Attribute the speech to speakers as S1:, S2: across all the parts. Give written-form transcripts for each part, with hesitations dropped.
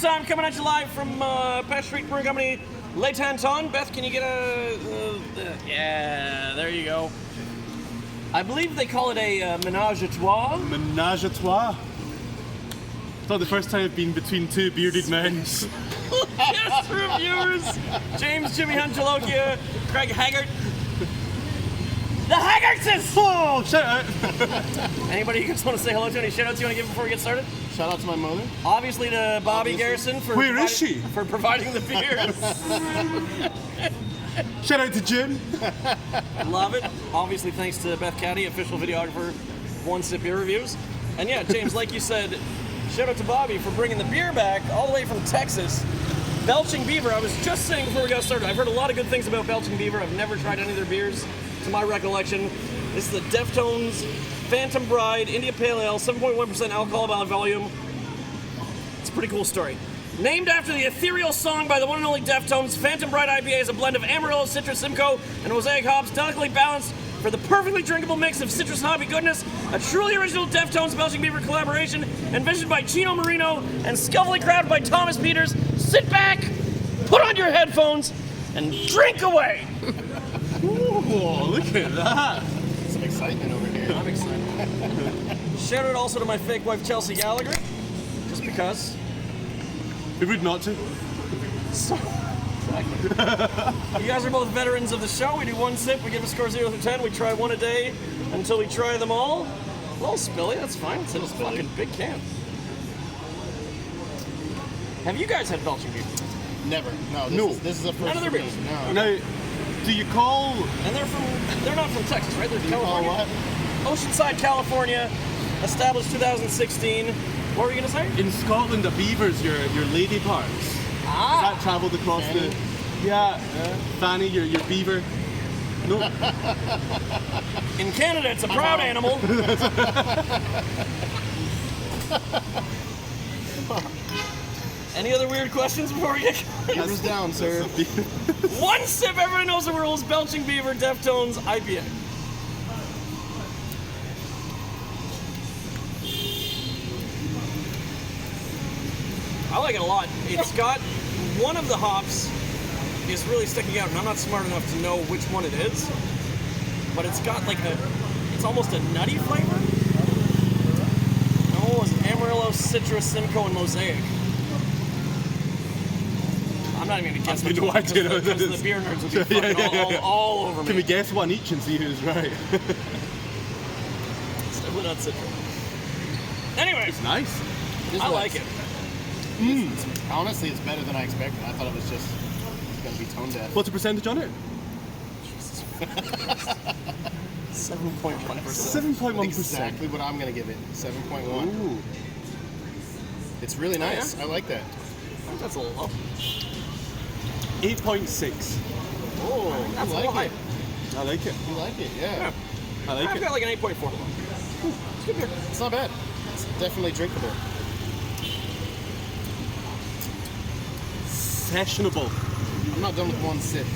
S1: time coming at you live from Pest Street Brewing Company, Le Tanton. Beth, can you get yeah, there you go. I believe they call it a menage a trois.
S2: Menage a trois? It's not the first time I've been between two bearded men.
S1: Guest reviewers, James Jimmy Hunt Jolokia, Craig Haggart. The Haggarts!
S2: Oh, shout out!
S1: Anybody you just want to say hello to? Any shout outs you want to give before we get started?
S3: Shout out to my mother.
S1: Obviously to Bobby Garrison for
S2: Where is she?
S1: For providing the beers.
S2: Shout out to Jim.
S1: Love it. Obviously thanks to Beth Caddy, official videographer, One Sip Beer Reviews. And yeah, James, like you said, shout out to Bobby for bringing the beer back all the way from Texas. Belching Beaver. I was just saying before we got started, I've heard a lot of good things about Belching Beaver. I've never tried any of their beers, to my recollection. This is the Deftones Phantom Bride India Pale Ale, 7.1% alcohol by volume. It's a pretty cool story. Named after the ethereal song by the one and only Deftones, Phantom Bride IPA is a blend of Amarillo, Citrus, Simcoe, and Mosaic hops, delicately balanced for the perfectly drinkable mix of citrus and hoppy goodness. A truly original Deftones Belching Beaver collaboration, envisioned by Chino Marino and skillfully crafted by Thomas Peters. Sit back, put on your headphones, and drink away.
S2: Ooh, look at that.
S3: Some excitement over here.
S1: I'm excited. Shout out also to my fake wife Chelsea Gallagher, just because.
S2: Who would not to?
S1: So, you guys are both veterans of the show. We do one sip, we give a score 0 through 10. We try one a day until we try them all. A little spilly, that's fine. It's in a fucking big can. Have you guys had Belching Beaver?
S3: Never. No. This is a first.
S1: None of their
S3: for
S1: beers.
S3: me. No.
S2: Now, do you call...
S1: And they're not from Texas, right? They're
S3: Do you call
S1: California.
S3: what?
S1: Oceanside, California, established 2016. What were you gonna say?
S2: In Scotland, a beaver's your lady parts. That travelled across
S3: Fanny?
S2: the... Yeah. Fanny, your beaver. No.
S1: In Canada, it's a proud animal. Any other weird questions before we get going?
S3: Hands down, sir.
S1: One sip, everyone knows the rules. Belching Beaver, Deftones, IPA. I like it a lot. It's got one of the hops is really sticking out, and I'm not smart enough to know which one it is. But it's got like it's almost a nutty flavor. Oh, it's Amarillo, Citrus, Simcoe, and Mosaic. I'm not even gonna guess which
S2: no
S1: one,
S2: idea
S1: because
S2: what that
S1: the
S2: is.
S1: beer nerds would be fucking all over me.
S2: Can we guess one each and see who's right?
S1: It's definitely not Citrus. Anyway,
S2: It's nice.
S1: I like it.
S3: Honestly, it's better than I expected. I thought it was just going to be tone deaf.
S2: What's the percentage on it?
S1: 7.1%.
S2: 7.1%.
S3: Exactly what I'm going to give it. 7.1.
S2: Ooh.
S3: It's really nice.
S1: yeah?
S3: I like that.
S1: I think that's a little low.
S2: 8.6.
S3: Oh,
S1: That's a
S3: I
S1: little high.
S3: like it.
S2: I like it.
S3: You like it, yeah.
S2: I like
S1: I've
S2: it.
S1: got like an 8.4. It's good beer.
S3: It's not bad. It's definitely drinkable.
S2: Sessionable.
S3: I'm not done with one sip.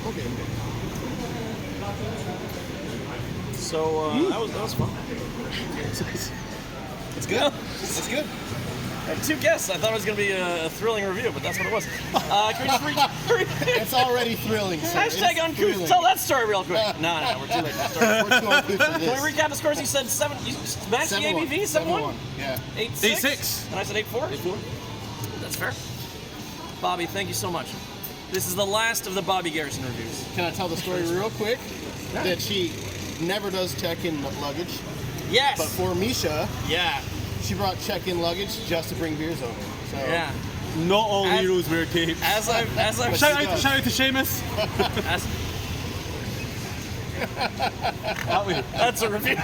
S3: Okay.
S1: So that was fun.
S3: It's good. It's good.
S1: I had two guests. I thought it was going to be a thrilling review, but that's what it was. Can we just
S3: It's already thrilling, sir.
S1: hashtag
S3: It's
S1: uncouth?
S3: thrilling.
S1: Tell that story real quick. No, we're too late to start.
S3: We're too uncouth for
S1: Can
S3: this.
S1: we recap the scores? You said max the
S3: 7-1.
S1: ABV, 7-1?
S3: Yeah.
S1: 8-6?
S2: 8-6.
S1: And I said 8-4?
S2: 8.4.
S1: That's fair. Bobby, thank you so much. This is the last of the Bobby Garrison reviews.
S3: Can I tell the story real quick? That she never does check-in luggage.
S1: Yes.
S3: But for Misha,
S1: yeah.
S3: she brought check-in luggage just to bring beers over. So
S1: Yeah.
S2: Not all
S1: As-
S2: heroes wear capes.
S1: As I've
S2: Shout out to Seamus.
S1: as,
S2: That way.
S1: that's a review.